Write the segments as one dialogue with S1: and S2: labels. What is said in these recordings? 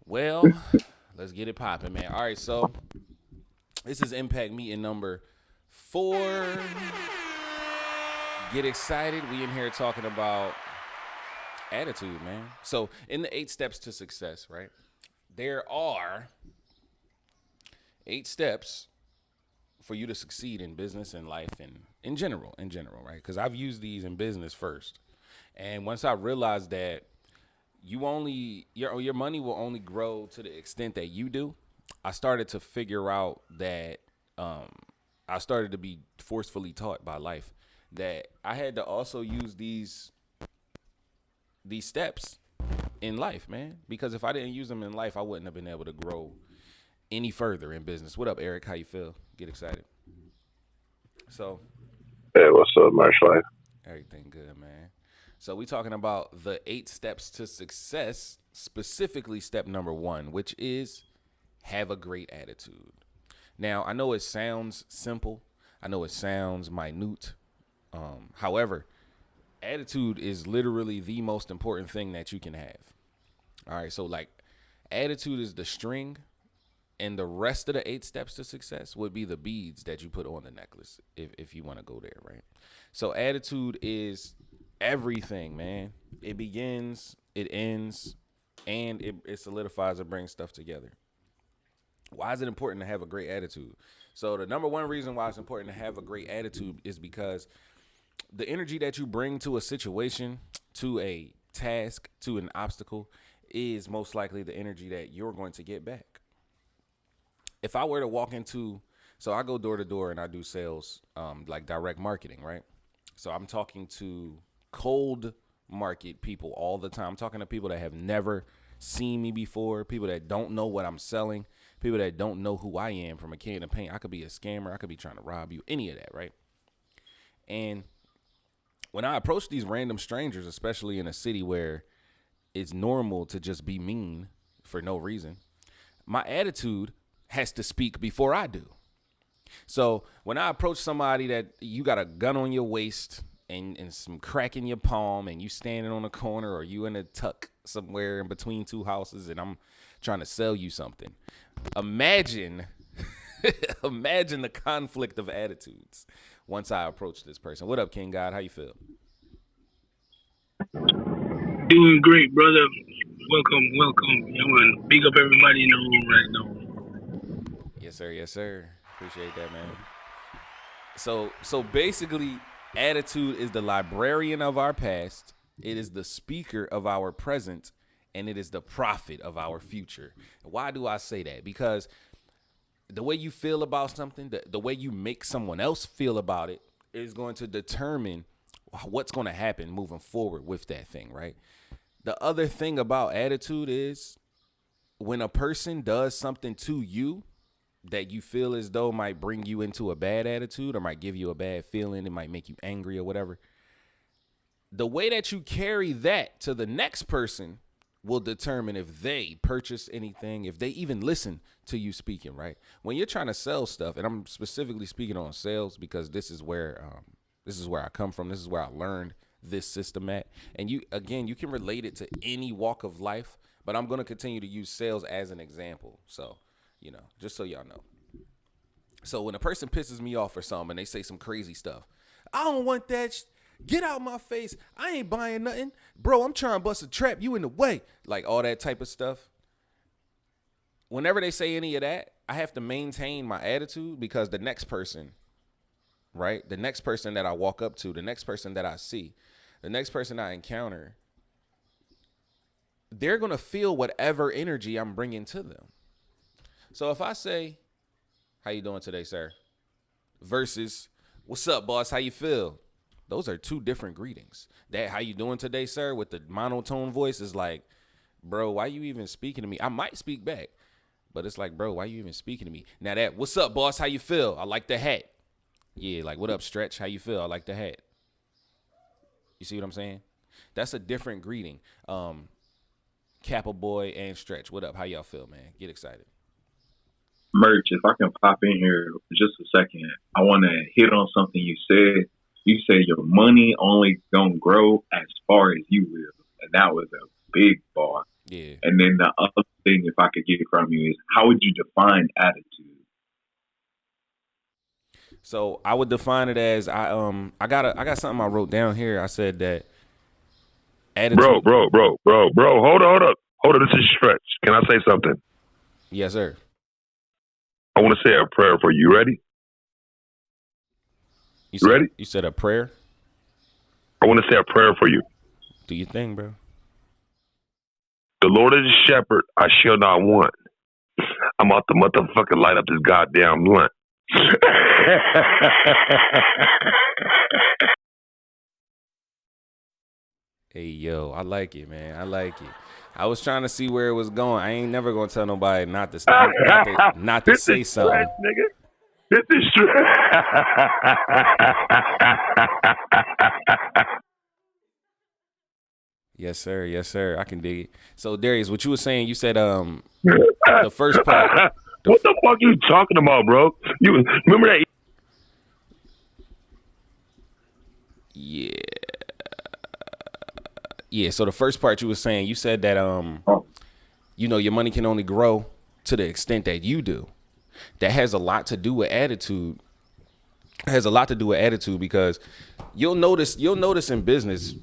S1: Well, let's get it popping, man. All right, so this is Impact Meeting number 4. Get excited. We in here talking about attitude, man. So in the 8 steps to success, right? There are 8 steps for you to succeed in business and life and in general, right? Because I've used these in business first. And once I realized that your money will only grow to the extent that you do, I started to figure out that I started to be forcefully taught by life that I had to also use these steps in life, man. Because if I didn't use them in life, I wouldn't have been able to grow any further in business. What up, Eric? How you feel? Get excited. So,
S2: Hey, what's up, Marshall?
S1: everything good, man. So we talking about the 8 steps to success, specifically step number 1, which is have a great attitude. Now, I know it sounds simple. I know it sounds minute. However, attitude is literally the most important thing that you can have. All right, so like attitude is the string, and the rest of the 8 steps to success would be the beads that you put on the necklace if you want to go there, right? So attitude is everything, man. It begins, it ends, and it solidifies and brings stuff together. Why is it important to have a great attitude? So the number one reason why it's important to have a great attitude is because the energy that you bring to a situation, to a task, to an obstacle, is most likely the energy that you're going to get back. If I were to walk into, so I go door to door and I do sales, like direct marketing, right? So I'm talking to cold market people all the time. I'm talking to people that have never seen me before, people that don't know what I'm selling, people that don't know who I am from a can of paint. I could be a scammer. I could be trying to rob you, any of that, right? And when I approach these random strangers, especially in a city where it's normal to just be mean for no reason, my attitude has to speak before I do. So when I approach somebody that you got a gun on your waist and some crack in your palm and you standing on a corner or you in a tuck somewhere in between 2 houses and I'm trying to sell you something, imagine imagine the conflict of attitudes once I approach this person. What up, King God? How you feel?
S3: Doing great, brother. Welcome, welcome. You want big up everybody in the room right now.
S1: Yes, sir. Yes, sir. Appreciate that, man. So basically, attitude is the librarian of our past. It is the speaker of our present, and it is the prophet of our future. Why do I say that? Because the way you feel about something, the way you make someone else feel about it is going to determine what's going to happen moving forward with that thing, right? The other thing about attitude is when a person does something to you that you feel as though might bring you into a bad attitude or might give you a bad feeling, it might make you angry or whatever, the way that you carry that to the next person will determine if they purchase anything, if they even listen to you speaking, right? When you're trying to sell stuff, and I'm specifically speaking on sales because this is where I come from. This is where I learned this system at. And you can relate it to any walk of life, but I'm going to continue to use sales as an example. So, just so y'all know. So when a person pisses me off or something and they say some crazy stuff, I don't want that. Get out my face. I ain't buying nothing. Bro, I'm trying to bust a trap. You in the way. Like all that type of stuff. Whenever they say any of that, I have to maintain my attitude because the next person, right? The next person that I walk up to, the next person that I see, the next person I encounter, they're going to feel whatever energy I'm bringing to them. So if I say, how you doing today, sir? Versus, what's up, boss? How you feel? Those are 2 different greetings. That how you doing today, sir, with the monotone voice is like, bro, why you even speaking to me? I might speak back, but it's like, bro, why you even speaking to me? Now that, what's up, boss? How you feel? I like the hat. Yeah, like, what up, Stretch? How you feel? I like the hat. You see what I'm saying? That's a different greeting. Kappa Boy and Stretch, what up? How y'all feel, man? Get excited.
S4: Merch, if I can pop in here for just a second, I want to hit on something you said. You said your money only gonna grow as far as you will, and that was a big bar.
S1: Yeah.
S4: And then the other thing, if I could get from you, is how would you define attitude?
S1: So I would define it as I got something I wrote down here. I said that attitude.
S2: Bro. Hold up. This is Stretch. Can I say something?
S1: Yes, sir.
S2: I want to say a prayer for you. Ready? Ready?
S1: You said a prayer?
S2: I want to say a prayer for you.
S1: Do your thing, bro.
S2: The Lord is a shepherd. I shall not want. I'm out to motherfucking light up this goddamn blunt.
S1: Hey, yo, I like it, man. I like it. I was trying to see where it was going. I ain't never gonna tell nobody not to say something.
S2: Stretch, nigga. This is
S1: Yes, sir. Yes, sir. I can dig it. So, Darius, what you were saying, you said the first part.
S2: What the fuck you talking about, bro? You remember that?
S1: Yeah. Yeah, so the first part you were saying, you said that your money can only grow to the extent that you do. That has a lot to do with attitude. It has a lot to do with attitude because you'll notice in business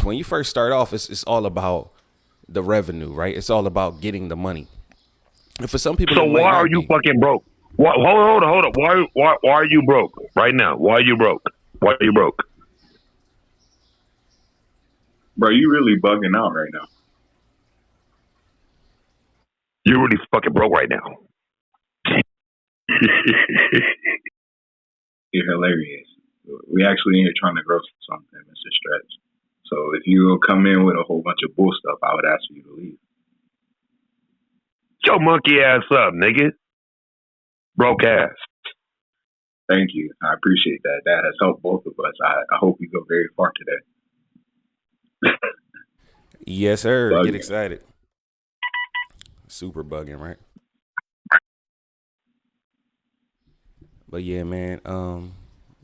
S1: when you first start off, it's all about the revenue, right? It's all about getting the money. And for some people,
S2: so why are you fucking broke? Hold up. Why are you broke right now? Why are you broke?
S4: Bro, you really bugging out right now.
S2: You're really fucking broke right now.
S4: You're hilarious. We actually in here trying to grow something, Mr. Stretch. So if you come in with a whole bunch of bull stuff, I would ask you to leave.
S2: Your monkey ass up, nigga. Broke ass.
S4: Thank you. I appreciate that. That has helped both of us. I hope we go very far today.
S1: Yes, sir.
S4: Bugging.
S1: Get excited. Super bugging, right? But yeah, man.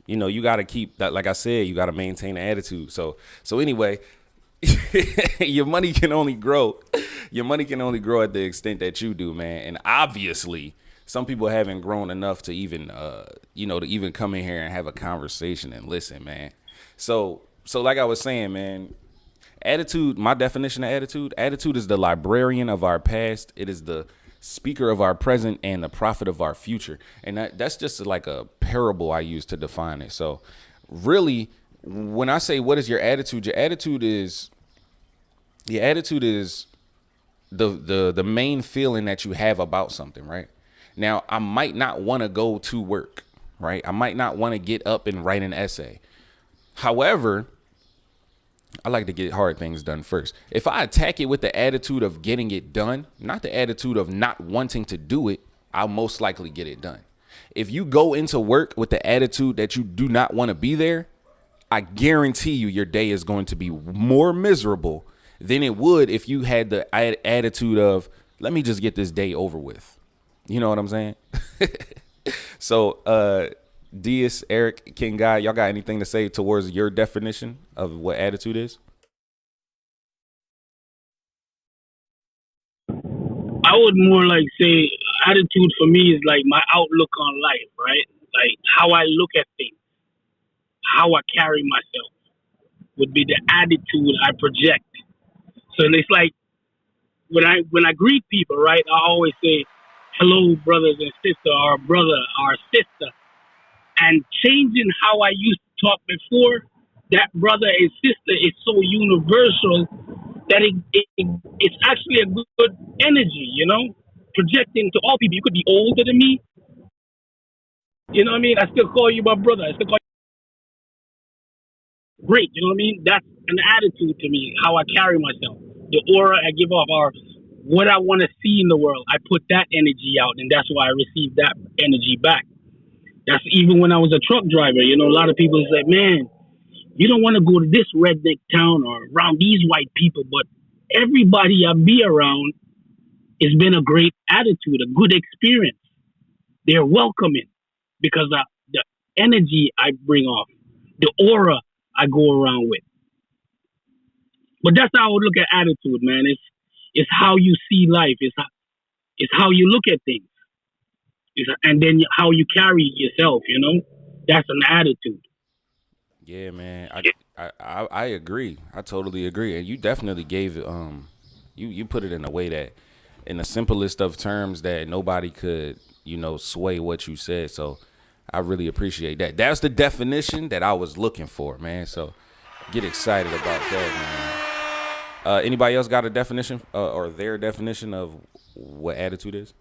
S1: You got to keep that. Like I said, you got to maintain the attitude. So anyway, your money can only grow. Your money can only grow at the extent that you do, man. And obviously, some people haven't grown enough to even, to even come in here and have a conversation and listen, man. So like I was saying, man, attitude, my definition of attitude is the librarian of our past. It is the speaker of our present and the prophet of our future. And that's just like a parable I use to define it. So really, when I say what is your attitude is the main feeling that you have about something, right? Now, I might not want to go to work, right? I might not want to get up and write an essay. However, I like to get hard things done first. If I attack it with the attitude of getting it done, not the attitude of not wanting to do it, I'll most likely get it done. If you go into work with the attitude that you do not want to be there, I guarantee you your day is going to be more miserable than it would if you had the attitude of, let me just get this day over with. You know what I'm saying? So, Diaz, Eric, King Guy, y'all got anything to say towards your definition of what attitude is?
S3: I would more like say attitude for me is like my outlook on life, right? Like how I look at things, how I carry myself would be the attitude I project. So it's like when I greet people, right? I always say, hello, brothers and sister, or brother, or sister. And changing how I used to talk before, that brother and sister is so universal that it's actually a good energy, projecting to all people. You could be older than me. You know what I mean? I still call you my brother. I still call you great. You know what I mean? That's an attitude to me, how I carry myself. The aura I give off, or what I want to see in the world. I put that energy out, and that's why I receive that energy back. That's even when I was a truck driver. A lot of people say, man, you don't want to go to this redneck town or around these white people. But everybody I be around, it's been a great attitude, a good experience. They're welcoming because of the energy I bring off, the aura I go around with. But that's how I would look at attitude, man. It's how you see life. It's how you look at things. And then how you carry yourself. That's an attitude.
S1: Yeah, man. I agree. I totally agree. And you definitely gave it you put it in a way that in the simplest of terms that nobody could, sway what you said. So I really appreciate that. That's the definition that I was looking for, man. So get excited about that, man. Anybody else got a definition or their definition of what attitude is?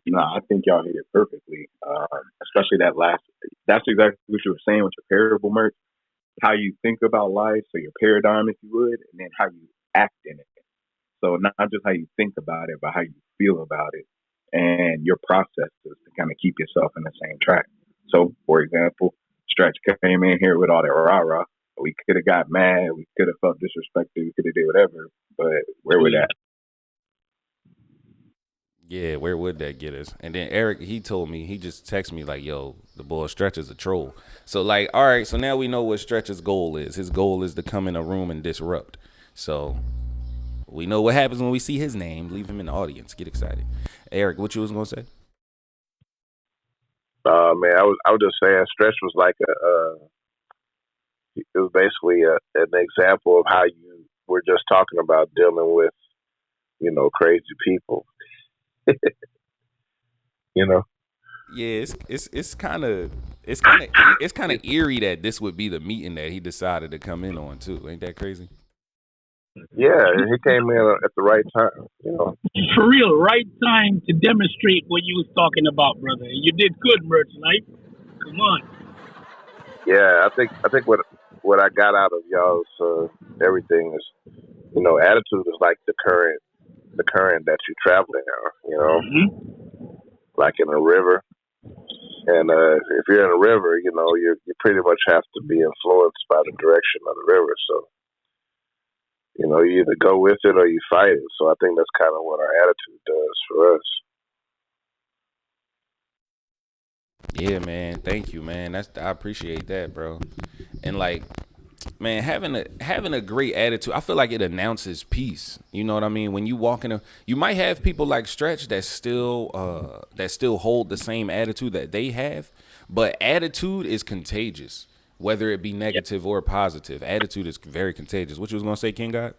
S4: No, I think y'all hit it perfectly. Especially that last. That's exactly what you were saying with your parable, Merch. How you think about life, so your paradigm, if you would, and then how you act in it. So not just how you think about it, but how you feel about it, and your processes to kind of keep yourself in the same track. So, for example, Stretch came in here with all that rah-rah. We could have got mad. We could have felt disrespected. We could have did whatever. But where would that?
S1: Yeah, where would that get us? And then Eric, he told me, he just texted me like, yo, the boy Stretch is a troll. So like, all right, so now we know what Stretch's goal is. His goal is to come in a room and disrupt. So we know what happens when we see his name. Leave him in the audience. Get excited. Eric, what you was going to say?
S5: Man, I was just saying Stretch was like it was basically an example of how you were just talking about dealing with, crazy people.
S1: Yeah, it's kind of eerie that this would be the meeting that he decided to come in on too. Ain't that crazy?
S5: Yeah, he came in at the right time.
S3: For real, right time to demonstrate what you was talking about, brother. You did good, Merch Life. Come on.
S5: Yeah, I think what I got out of y'all's everything is, attitude is like the current that you traveling on,
S3: Mm-hmm.
S5: like in a river. And if you're in a river, you pretty much have to be influenced by the direction of the river. So, you either go with it or you fight it. So I think that's kind of what our attitude does for us.
S1: Yeah, man. Thank you, man. I appreciate that, bro. And like, man, having a great attitude, I feel like it announces peace. You know what I mean? When you walk you might have people like Stretch that still hold the same attitude that they have, but attitude is contagious, whether it be negative or positive. Attitude is very contagious. What you was gonna say, King God?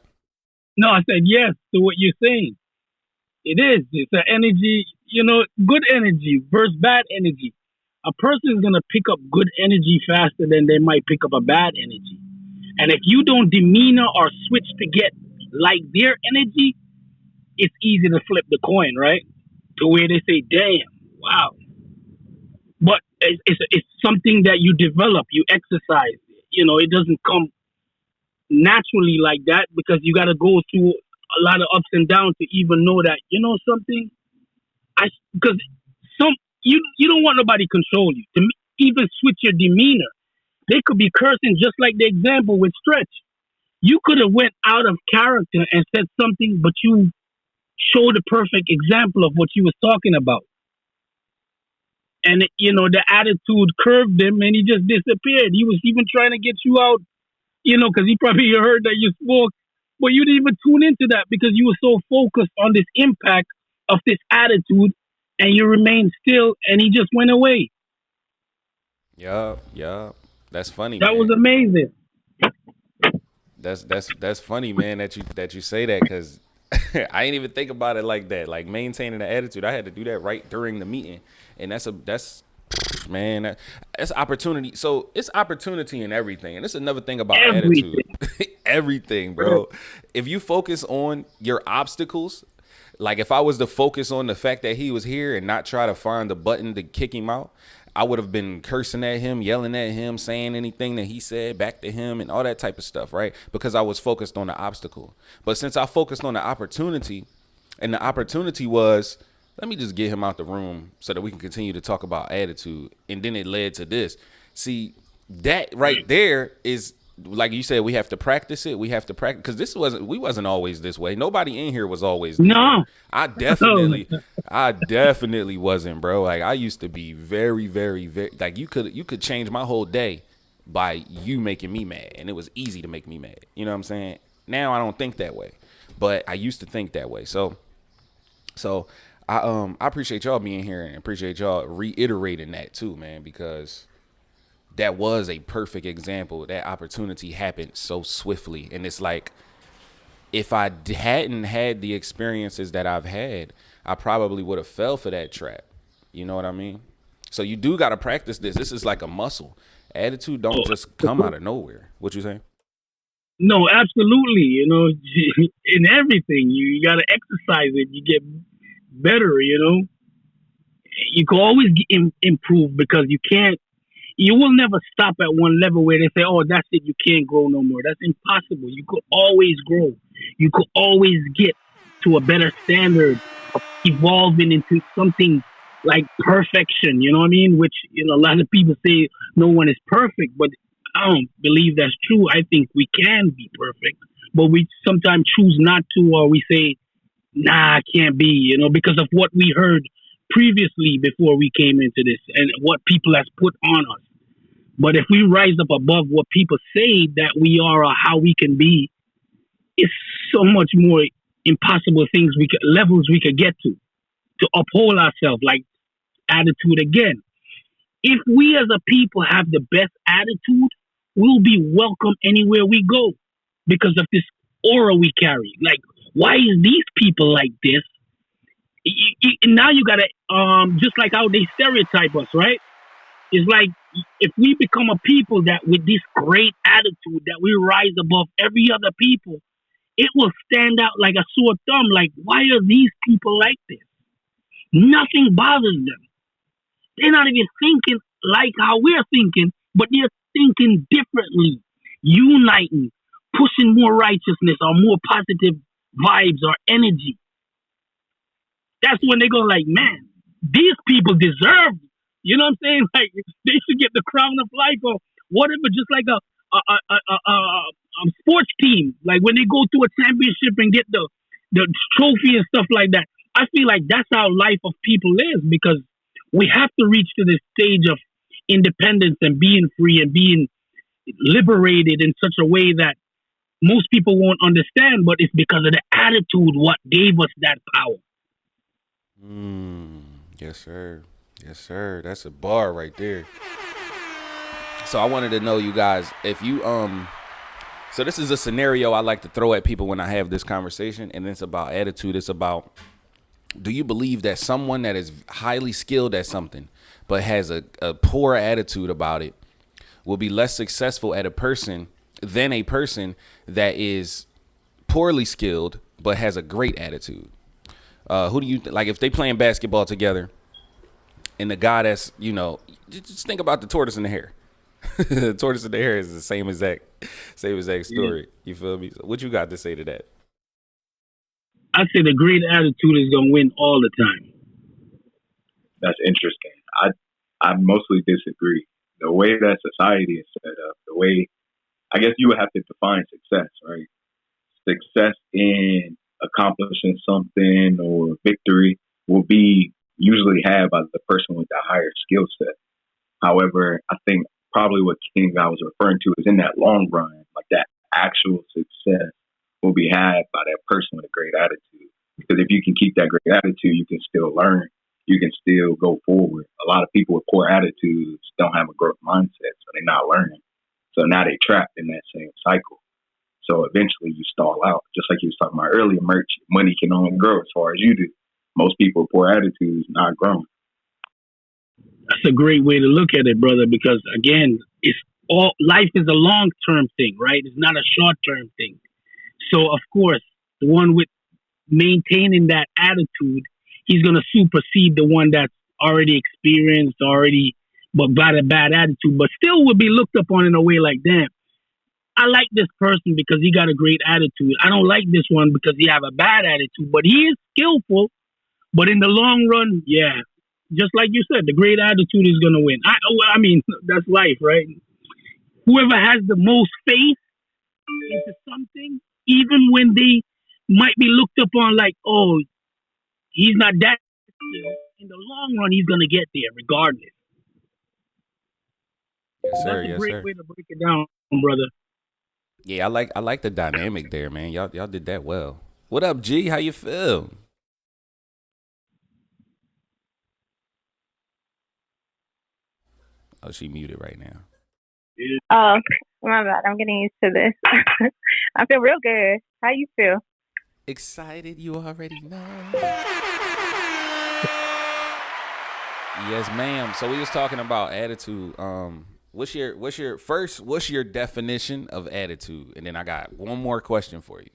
S3: No, I said yes to what you're saying. It is. It's an energy, good energy versus bad energy. A person is going to pick up good energy faster than they might pick up a bad energy. And if you don't demeanor or switch to get like their energy, it's easy to flip the coin, right? To where they say, damn, wow. But it's something that you develop, you exercise. It doesn't come naturally like that because you got to go through a lot of ups and downs to even know that, something. Because you don't want nobody control you. To even switch your demeanor. They could be cursing just like the example with Stretch. You could have went out of character and said something, but you showed a perfect example of what you was talking about. And, the attitude curved him and he just disappeared. He was even trying to get you out, because he probably heard that you spoke, but you didn't even tune into that because you were so focused on this impact of this attitude and you remained still and he just went away.
S1: Yeah. That's funny.
S3: That
S1: man.
S3: was amazing.
S1: That's funny, man, that you say that because I ain't even think about it like that. Like maintaining the attitude, I had to do that right during the meeting, and that's opportunity. So it's opportunity in everything, and that's another thing about attitude. Everything, bro. If you focus on your obstacles, like if I was to focus on the fact that he was here and not try to find the button to kick him out, I would have been cursing at him, yelling at him, saying anything that he said back to him and all that type of stuff, right? Because I was focused on the obstacle. But since I focused on the opportunity, and the opportunity was, let me just get him out the room so that we can continue to talk about attitude. And then it led to this. See, that right there is, like you said, we have to practice it. We have to practice because we wasn't always this way. Nobody in here was always this way. I definitely wasn't, bro. Like I used to be very, very, very like you could change my whole day by you making me mad, and it was easy to make me mad. You know what I'm saying? Now I don't think that way, but I used to think that way. So I appreciate y'all being here and appreciate y'all reiterating that too, man, because that was a perfect example. That opportunity happened so swiftly, and it's like if I hadn't had the experiences that I've had, I probably would have fell for that trap. You know what I mean? So you do got to practice this. This is like a muscle. Attitude don't just come out of nowhere. What you saying?
S3: No, absolutely. You know, in everything, you got to exercise it. You get better. You know, you can always improve because you will never stop at one level where they say, "Oh, that's it. You can't grow no more." That's impossible. You could always grow. You could always get to a better standard of evolving into something like perfection. You know what I mean? Which, you know, a lot of people say no one is perfect, but I don't believe that's true. I think we can be perfect, but we sometimes choose not to, or we say, "Nah, I can't be," you know, because of what we heard previously before we came into this and what people has put on us. But if we rise up above what people say that we are or how we can be, it's so much more impossible things levels we could get to uphold ourselves, like attitude again. If we as a people have the best attitude, we'll be welcome anywhere we go because of this aura we carry. Like, why is these people like this? Now you gotta just like how they stereotype us, right? It's like if we become a people that with this great attitude that we rise above every other people, it will stand out like a sore thumb. Like, why are these people like this? Nothing bothers them. They're not even thinking like how we're thinking, but they're thinking differently, uniting, pushing more righteousness or more positive vibes or energy. That's when they go like, man, these people deserve, you know what I'm saying? Like, they should get the crown of life or whatever, just like a sports team. Like when they go to a championship and get the trophy and stuff like that. I feel like that's how life of people is because we have to reach to this stage of independence and being free and being liberated in such a way that most people won't understand, but it's because of the attitude what gave us that power.
S1: Yes, sir. Yes, sir. That's a bar right there. So I wanted to know, you guys, if you so this is a scenario I like to throw at people when I have this conversation, and it's about attitude. It's about, do you believe that someone that is highly skilled at something but has a poor attitude about it will be less successful at a person than a person that is poorly skilled but has a great attitude? Who do you like if they playing basketball together and the guy that's, you know, just think about the tortoise and the hare. The tortoise and the hare is the same exact story. You feel me? So what you got to say to that?
S3: I say the great attitude is gonna win all the time.
S4: That's interesting. I mostly disagree. The way that society is set up, the way I guess you would have to define success, right? Success in accomplishing something or victory will be usually had by the person with the higher skill set. However, I think probably what King I was referring to is in that long run, like that actual success will be had by that person with a great attitude. Because if you can keep that great attitude, you can still learn. You can still go forward. A lot of people with poor attitudes don't have a growth mindset, so they're not learning. So now they're trapped in that same cycle. So eventually you stall out. Just like you was talking about earlier, merch, money can only grow as far as you do. Most people with poor attitudes not growing.
S3: That's a great way to look at it, brother, because again, it's all life is a long term thing, right? It's not a short term thing. So of course, the one with maintaining that attitude, he's gonna supersede the one that's already experienced, but got a bad attitude, but still would be looked upon in a way like, damn, I like this person because he got a great attitude. I don't like this one because he have a bad attitude, but he is skillful. But in the long run, yeah, just like you said, the great attitude is gonna win. I mean, that's life, right? Whoever has the most faith into something, even when they might be looked upon like, oh, he's not that skilled, in the long run, he's gonna get there regardless.
S1: Yes, sir.
S3: That's a
S1: Yes,
S3: great
S1: sir.
S3: way to break it down, brother.
S1: Yeah, I like the dynamic there, man. Y'all did that well. What up, G? How you feel? Oh, she muted right now.
S6: Oh, my bad. I'm getting used to this. I feel real good. How you feel?
S1: Excited, you already know. Yes, ma'am. So we was talking about attitude. What's your definition of attitude? And then I got one more question for you.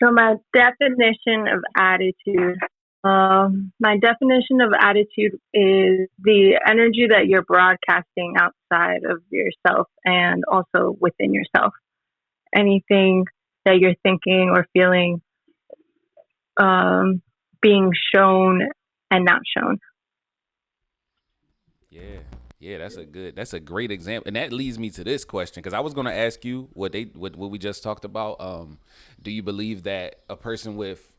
S6: So my definition of attitude. My definition of attitude is the energy that you're broadcasting outside of yourself and also within yourself. Anything that you're thinking or feeling, being shown and not shown.
S1: Yeah, that's a great example, and that leads me to this question because I was going to ask you what we just talked about. Do you believe that a person with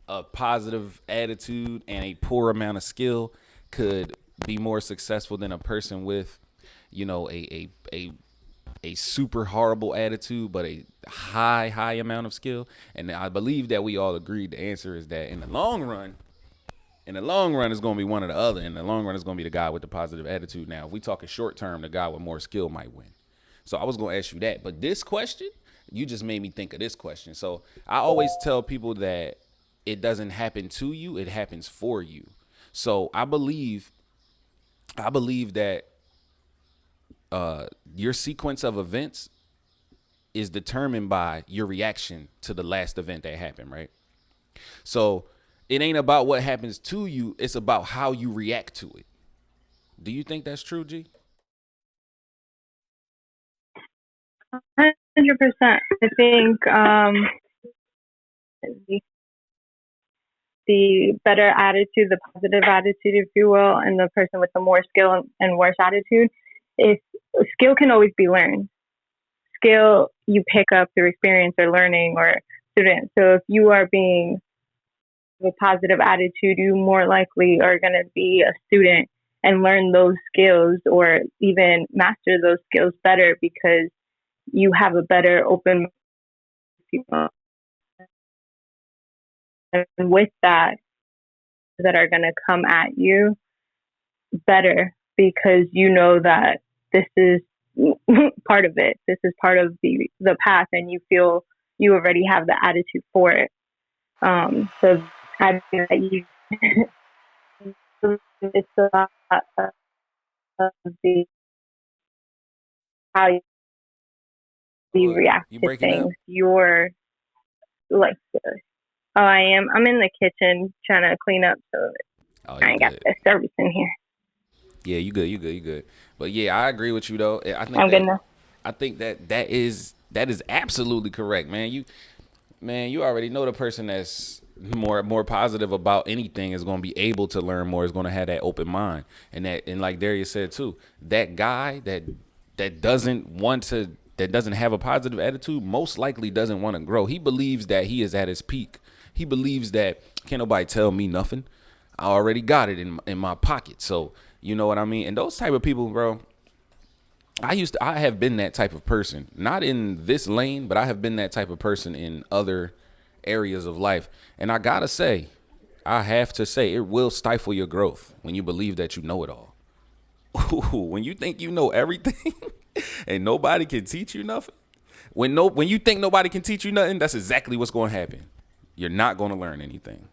S1: a positive attitude and a poor amount of skill could be more successful than a person with, a super horrible attitude but a high amount of skill? And I believe that we all agreed the answer is that in the long run, it's going to be one or the other. In the long run, it's going to be the guy with the positive attitude. Now, if we talk a short term, the guy with more skill might win. So I was going to ask you that. But this question, you just made me think of this question. So I always tell people that it doesn't happen to you, it happens for you. So I believe that your sequence of events is determined by your reaction to the last event that happened, right? So it ain't about what happens to you, it's about how you react to it. Do you think that's true, G?
S6: 100%. I think the better attitude, the positive attitude, if you will, and the person with the more skill and worse attitude, if skill can always be learned. Skill you pick up through experience or learning or student. So if you are being a positive attitude, you more likely are going to be a student and learn those skills or even master those skills better because you have a better open people. And with that are going to come at you better because you know that this is part of it. This is part of the path, and you feel you already have the attitude for it. So I think that you it's a lot of the how you react
S1: You
S6: to
S1: breaking up?
S6: things. You're like, oh, I am. I'm in the kitchen trying to clean up, so
S1: Oh,
S6: I
S1: you
S6: ain't got
S1: good.
S6: the service in here.
S1: Yeah, you good. But yeah, I agree with you though.
S6: I'm gonna.
S1: I think that is absolutely correct, man. You already know the person that's more positive about anything is going to be able to learn more, is going to have that open mind, and like Darius said too, that guy that doesn't have a positive attitude most likely doesn't want to grow. He believes that he is at his peak. He believes that can't nobody tell me nothing. I already got it in my pocket. So you know what I mean? And those type of people, bro, I have been that type of person. Not in this lane, but I have been that type of person in other areas of life. And I have to say, it will stifle your growth when you believe that you know it all. When you think you know everything and nobody can teach you nothing. When you think nobody can teach you nothing, that's exactly what's going to happen. You're not going to learn anything.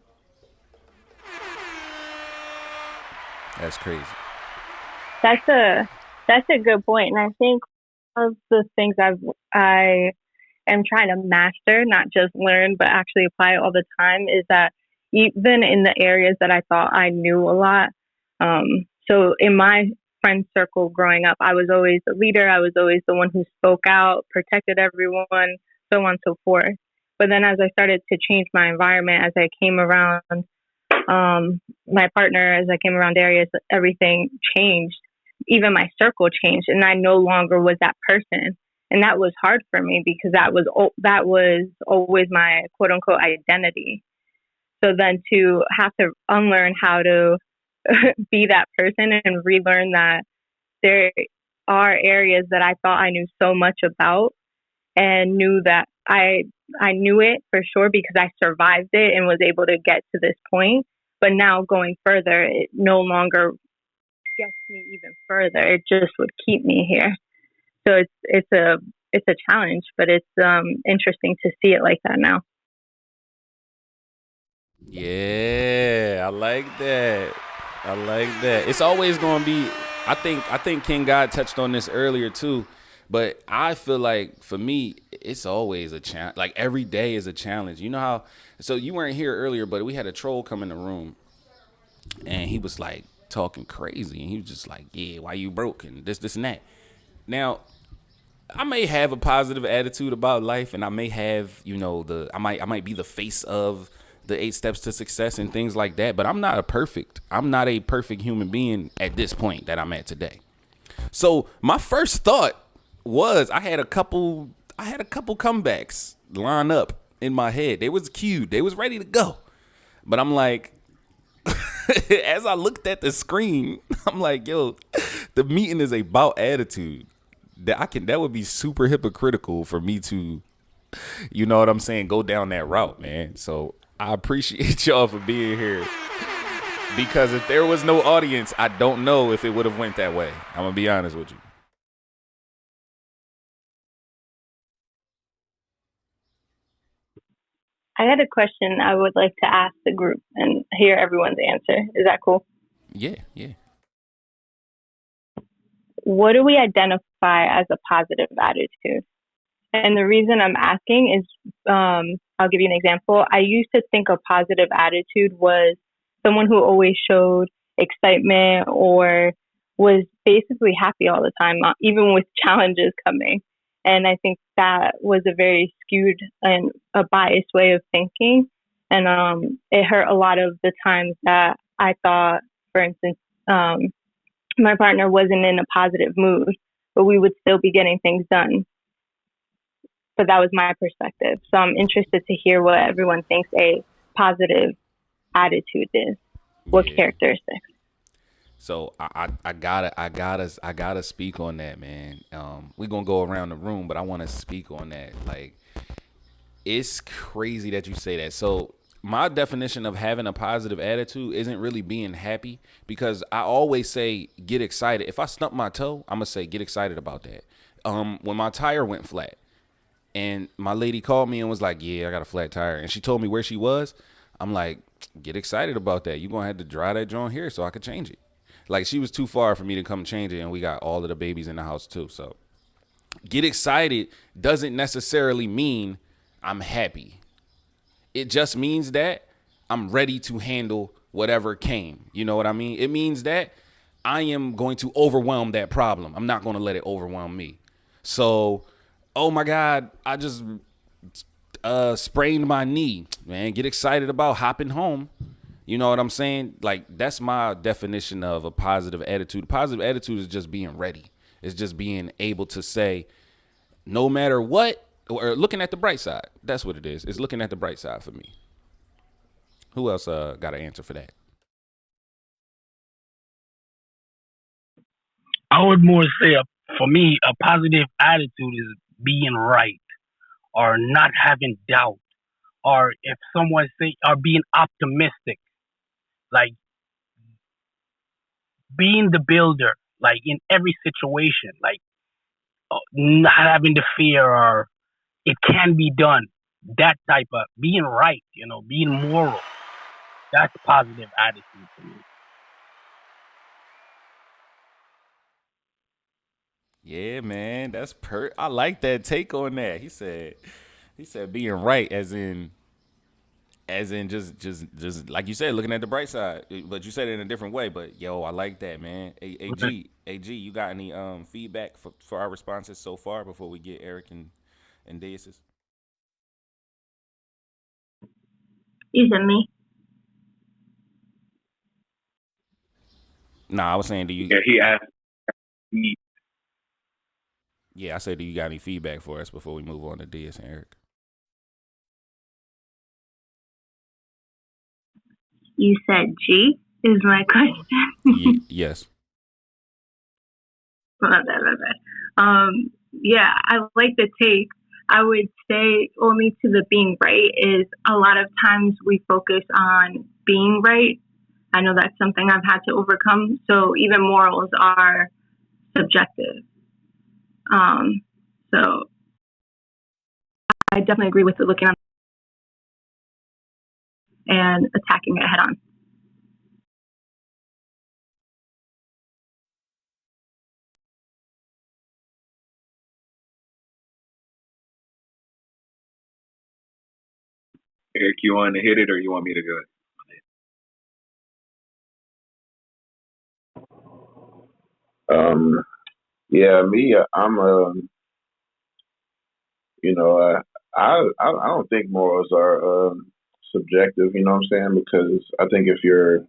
S1: That's crazy.
S6: That's a good point, and I think one of the things I am trying to master, not just learn, but actually apply all the time, is that even in the areas that I thought I knew a lot. So in my friend circle growing up, I was always the leader. I was always the one who spoke out, protected everyone, so on and so forth. But then as I started to change my environment, as I came around my partner, as I came around Darius, everything changed. Even my circle changed, and I no longer was that person. And that was hard for me because that was always my quote unquote identity. So then to have to unlearn how to be that person and relearn that there are areas that I thought I knew so much about and knew that I knew it for sure because I survived it and was able to get to this point. But now going further, it no longer gets me even further. It just would keep me here. So it's a challenge, but it's interesting to see it like that now.
S1: Yeah, I like that. I like that. It's always going to be. I think King God touched on this earlier too, but I feel like for me, it's always a challenge. Like every day is a challenge. You know how? So you weren't here earlier, but we had a troll come in the room, and he was like talking crazy, and he was just like, "Yeah, why you broke and this and that." Now, I may have a positive attitude about life, and I may have, I might be the face of the 8 steps to success and things like that, but I'm not a perfect human being at this point that I'm at today. So my first thought was I had a couple comebacks line up in my head. They was queued. They was ready to go. But I'm like, as I looked at the screen, I'm like, yo, the meeting is about attitude. That would be super hypocritical for me to, you know what I'm saying, go down that route, man. So I appreciate y'all for being here, because if there was no audience, I don't know if it would have went that way. I'm gonna be honest with you.
S6: I had a question I would like to ask the group and hear everyone's answer. Is that cool?
S1: Yeah.
S6: What do we identify as a positive attitude? And the reason I'm asking is, I'll give you an example. I used to think a positive attitude was someone who always showed excitement or was basically happy all the time, even with challenges coming. And I think that was a very skewed and a biased way of thinking. And it hurt a lot of the times that I thought, for instance, my partner wasn't in a positive mood, but we would still be getting things done. But that was my perspective. So I'm interested to hear what everyone thinks a positive attitude is. What characteristics?
S1: So I gotta speak on that, man. We're gonna go around the room, but I want to speak on that. Like, it's crazy that you say that. So my definition of having a positive attitude isn't really being happy, because I always say get excited. If I stump my toe, I'm gonna say get excited about that. When my tire went flat, and my lady called me and was like, yeah, I got a flat tire, and she told me where she was, I'm like, get excited about that. You're gonna have to dry that joint here so I could change it. Like, she was too far for me to come change it, and we got all of the babies in the house too. So get excited doesn't necessarily mean I'm happy. It just means that I'm ready to handle whatever came. You know what I mean? It means that I am going to overwhelm that problem. I'm not going to let it overwhelm me. So, oh my God, I just sprained my knee. Man, get excited about hopping home. You know what I'm saying? Like, that's my definition of a positive attitude. A positive attitude is just being ready. It's just being able to say, no matter what, or looking at the bright side. That's what it is. It's looking at the bright side for me. Who else got an answer for that?
S3: I would more say, for me, a positive attitude is being right or not having doubt, or if someone say, or being optimistic, like being the builder, like in every situation, like not having the fear or it can be done. That type of being right, being moral. That's positive attitude for me.
S1: Yeah, man, that's I like that take on that. He said being right, as in just like you said, looking at the bright side. But you said it in a different way. But yo, I like that, man. AG, you got any feedback for our responses so far before we get Eric and Deus?
S6: Isn't me.
S1: Nah, I was saying, do you?
S4: Yeah, he asked.
S1: Yeah, I said, do you got any feedback for us before we move on to Deus and Eric?
S6: You said G? is my question.
S1: Yes.
S6: My bad. Yeah, I like the take. I would say only to the being right is a lot of times we focus on being right. I know that's something I've had to overcome. So even morals are subjective. So I definitely agree with the looking on and attacking it head on.
S4: Eric, you want to hit it or you want me to go?
S5: Yeah, me, I'm you know, I don't think morals are subjective. You know what I'm saying? Because I think if you're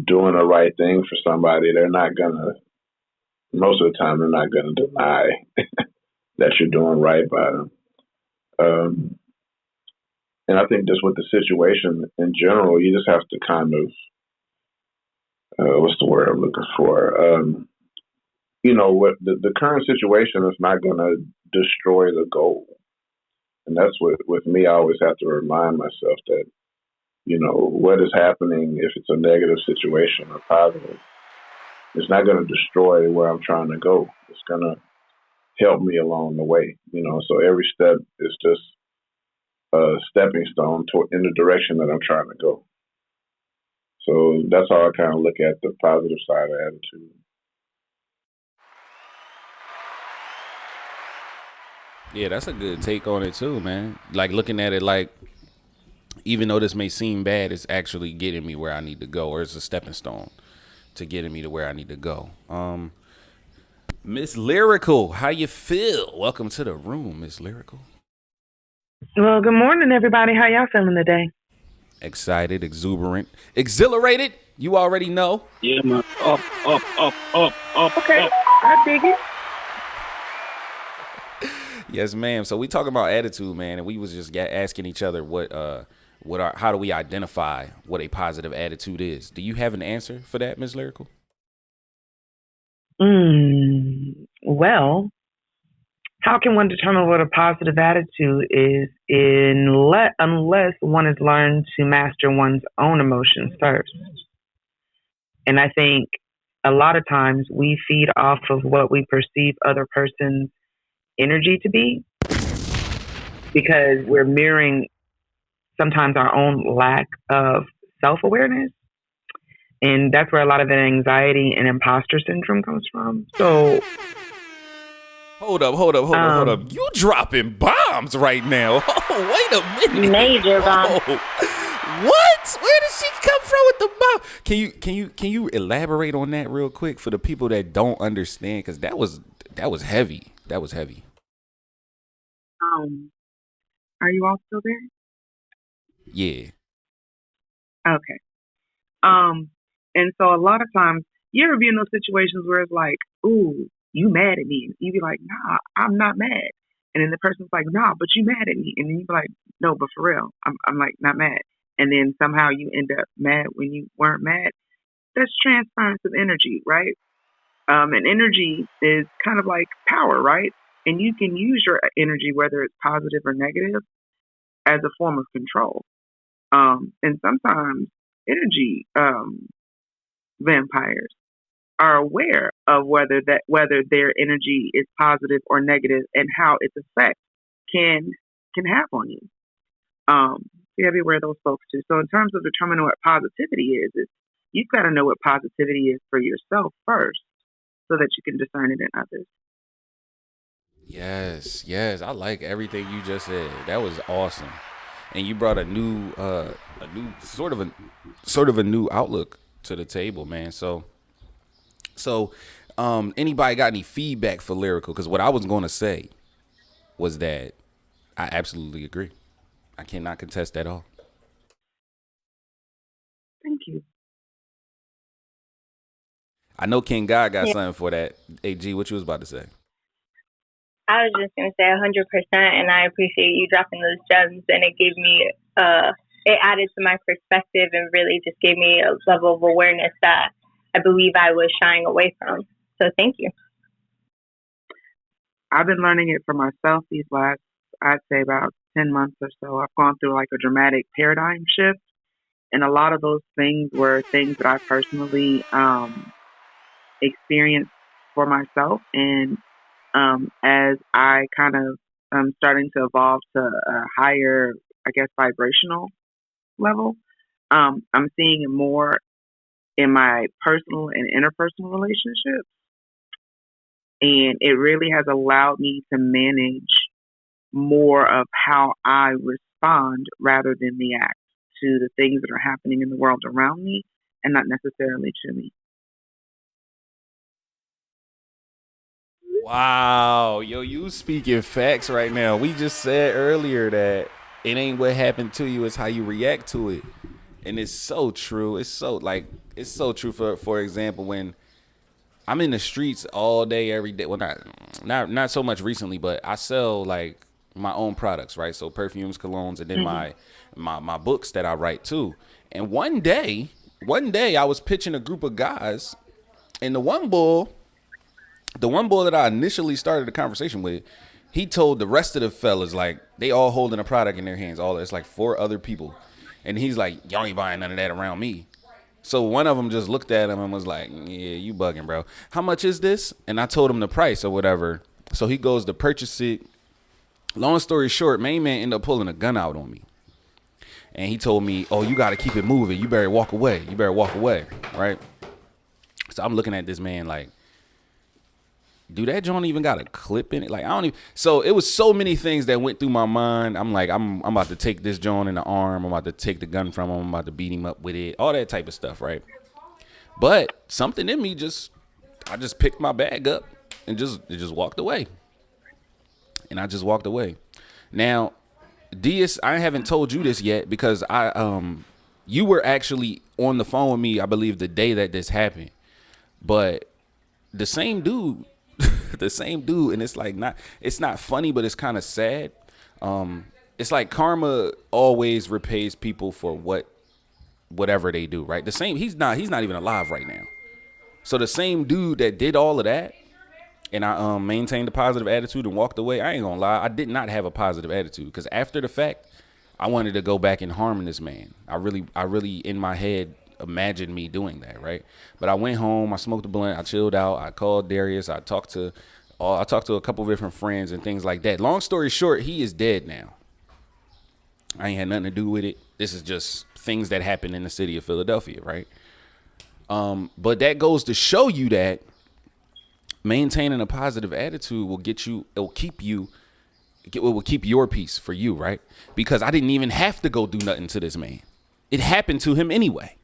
S5: doing the right thing for somebody, they're not gonna. Most of the time, they're not gonna deny that you're doing right by them. Um, and I think just with the situation in general, you just have to kind of what's the word I'm looking for? What the current situation is not going to destroy the goal, and that's what with me. I always have to remind myself that what is happening, if it's a negative situation or positive, it's not going to destroy where I'm trying to go. It's going to help me along the way. So every step is just a stepping stone in the direction that I'm trying to go. So that's how I kind of look at the positive side of attitude.
S1: Yeah, that's a good take on it too, man. Like looking at it like, even though this may seem bad, it's actually getting me where I need to go, or it's a stepping stone to getting me to where I need to go. Miss Lyrical, how you feel? Welcome to the room, Miss Lyrical.
S7: Well, good morning, everybody. How y'all feeling today?
S1: Excited, exuberant, exhilarated. You already know.
S3: Yeah, man. Up.
S7: Okay,
S3: up.
S7: I dig it.
S1: Yes, ma'am. So we talking about attitude, man, and we was just asking each other how do we identify what a positive attitude is? Do you have an answer for that, Ms. Lyrical?
S7: Well, how can one determine what a positive attitude is unless one has learned to master one's own emotions first? And I think a lot of times we feed off of what we perceive other person's energy to be, because we're mirroring sometimes our own lack of self-awareness. And that's where a lot of the anxiety and imposter syndrome comes from. So
S1: Hold up. You dropping bombs right now. Oh, wait a minute.
S6: Major bomb.
S1: What? Where did she come from with the bomb? Can you elaborate on that real quick for the people that don't understand? Because that was heavy. That was heavy.
S7: Are you all still there?
S1: Yeah.
S7: Okay. And so a lot of times you ever be in those situations where it's like, ooh, you mad at me. And you be like, nah, I'm not mad. And then the person's like, nah, but you mad at me. And then you be like, no, but for real, I'm like not mad. And then somehow you end up mad when you weren't mad. That's transference of energy, right? And energy is kind of like power, right? And you can use your energy, whether it's positive or negative, as a form of control. And sometimes energy vampires are aware of whether their energy is positive or negative and how its effect can have on you. You gotta be aware of those folks too. So in terms of determining what positivity is you've got to know what positivity is for yourself first, so that you can discern it in others.
S1: Yes, I like everything you just said. That was awesome, and you brought a new sort of a new outlook to the table, man. So, anybody got any feedback for Lyrical? Because what I was going to say was that I absolutely agree. I cannot contest at all.
S7: Thank you.
S1: I know King God got something for that. AG, what you was about to say?
S6: I was just going to say 100%, and I appreciate you dropping those gems, and it gave me it added to my perspective and really just gave me a level of awareness that I believe I was shying away from. So thank you.
S7: I've been learning it for myself these last, I'd say, about 10 months or so. I've gone through like a dramatic paradigm shift. And a lot of those things were things that I personally experienced for myself. And as I kind of starting to evolve to a higher, I guess, vibrational level, I'm seeing it more in my personal and interpersonal relationships. And it really has allowed me to manage more of how I respond rather than react to the things that are happening in the world around me and not necessarily to me.
S1: Wow, yo, you speaking facts right now. We just said earlier that it ain't what happened to you, it's how you react to it. And it's so true. It's so true. For example, when I'm in the streets all day, every day. Well, not so much recently, but I sell like my own products, right? So perfumes, colognes, and then my books that I write too. And one day I was pitching a group of guys, and the one bull that I initially started the conversation with, he told the rest of the fellas, like, they all holding a product in their hands. It's like 4 other people. And he's like, y'all ain't buying none of that around me. So one of them just looked at him and was like, yeah, you bugging, bro. How much is this? And I told him the price or whatever. So he goes to purchase it. Long story short, main man ended up pulling a gun out on me. And he told me, oh, you got to keep it moving. You better walk away. Right? So I'm looking at this man like, dude, that joint even got a clip in it? Like, I don't even. So it was so many things that went through my mind. I'm like, I'm about to take this joint in the arm. I'm about to take the gun from him. I'm about to beat him up with it. All that type of stuff, right? But something in me I just picked my bag up and just walked away. And I just walked away. Now, Diaz, I haven't told you this yet because you were actually on the phone with me, I believe, the day that this happened. But the same dude, and it's not funny, but it's kind of sad. It's like karma always repays people for whatever they do, right? He's not even alive right now. So the same dude that did all of that, and I maintained a positive attitude and walked away, I ain't gonna lie, I did not have a positive attitude, because after the fact, I wanted to go back and harm this man. I really in my head imagined me doing that, right? But I went home, I smoked a blunt, I chilled out, I called Darius, I talked to a couple of different friends and things like that. Long story short, he is dead now. I ain't had nothing to do with it. This is just things that happen in the city of Philadelphia, right? But that goes to show you that maintaining a positive attitude will keep your peace for you, right? Because I didn't even have to go do nothing to this man. It happened to him anyway.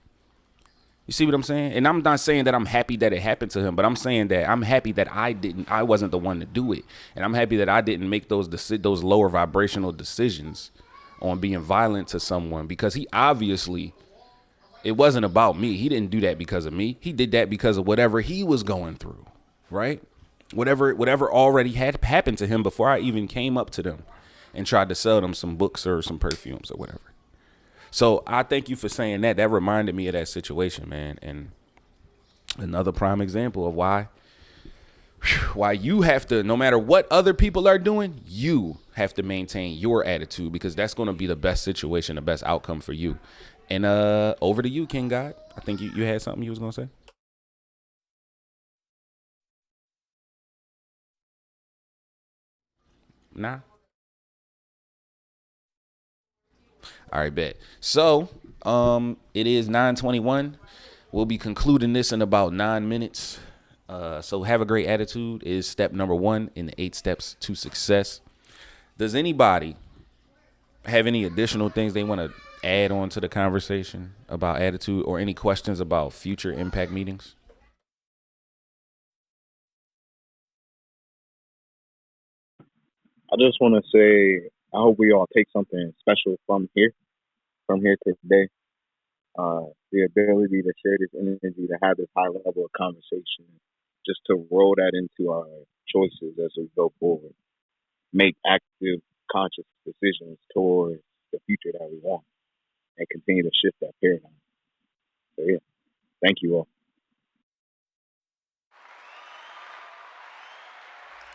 S1: You see what I'm saying? And I'm not saying that I'm happy that it happened to him, but I'm saying that I'm happy that I wasn't the one to do it. And I'm happy that I didn't make those lower vibrational decisions on being violent to someone, because he obviously, it wasn't about me. He didn't do that because of me. He did that because of whatever he was going through, right? Whatever already had happened to him before I even came up to them and tried to sell them some books or some perfumes or whatever. So I thank you for saying that. That reminded me of that situation, man. And another prime example of why you have to, no matter what other people are doing, you have to maintain your attitude, because that's going to be the best situation, the best outcome for you. And over to you, King God. I think you had something you was going to say. Nah. All right, bet. So, it is 9:21. We'll be concluding this in about 9 minutes. So have a great attitude is step number 1 in the 8 steps to success. Does anybody have any additional things they want to add on to the conversation about attitude, or any questions about future impact meetings?
S4: I just want to say I hope we all take something special from here today. The ability to share this energy, to have this high level of conversation, just to roll that into our choices as we go forward. Make active, conscious decisions towards the future that we want. and continue to shift that paradigm. So yeah, thank you all.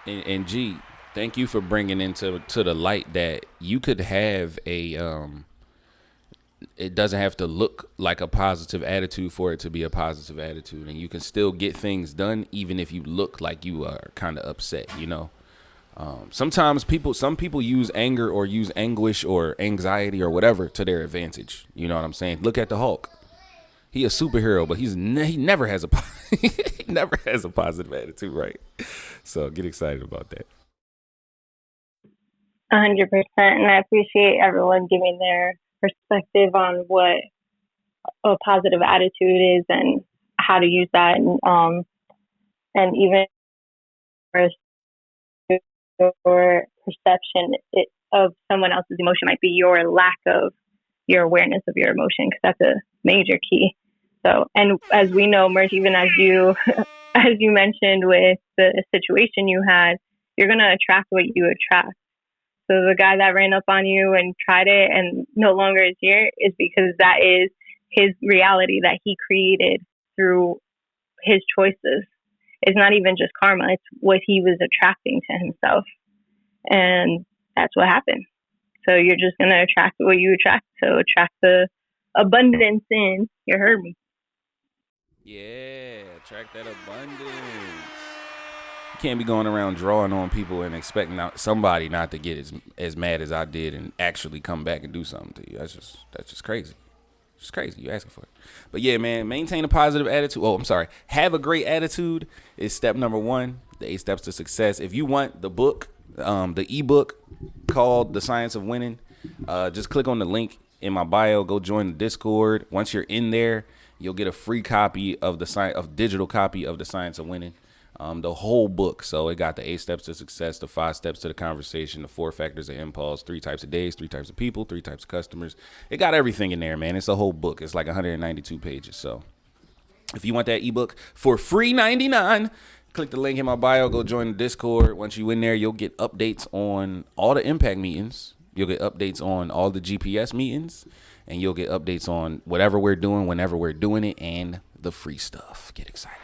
S1: And G, thank you for bringing into the light that you could have a it doesn't have to look like a positive attitude for it to be a positive attitude, and you can still get things done even if you look like you are kind of upset, you know. Sometimes some people use anger or use anguish or anxiety or whatever to their advantage. You know what I'm saying? Look at the Hulk. He a superhero, but he never has a he never has a positive attitude, right? So get excited about that.
S6: 100%. And I appreciate everyone giving their perspective on what a positive attitude is and how to use that. And even your perception of someone else's emotion might be your lack of your awareness of your emotion, because that's a major key. So, and as we know, Merch, even as you as you mentioned with the situation you had, you're going to attract what you attract. So the guy that ran up on you and tried it and no longer is here is because that is his reality that he created through his choices. It's not even just karma. It's what he was attracting to himself. And that's what happened. So you're just going to attract what you attract. So attract the abundance in. You heard me.
S1: Yeah, attract that abundance. You can't be going around drawing on people and expecting somebody not to get as mad as I did and actually come back and do something to you. That's just crazy. It's crazy. You asking for it. But yeah, man, maintain a positive attitude. Oh, I'm sorry. Have a great attitude is step number 1, the 8 steps to success. If you want the book, the ebook called The Science of Winning, just click on the link in my bio. Go join the Discord. Once you're in there, you'll get a free copy of digital copy of The Science of Winning. The whole book. So it got the 8 steps to success, the 5 steps to the conversation, the 4 factors of impulse, 3 types of days, 3 types of people, 3 types of customers. It got everything in there, man. It's a whole book. It's like 192 pages. So if you want that ebook for free 99, click the link in my bio. Go join the Discord. Once you in there, you'll get updates on all the impact meetings. You'll get updates on all the GPS meetings. And you'll get updates on whatever we're doing, whenever we're doing it, and the free stuff. Get excited.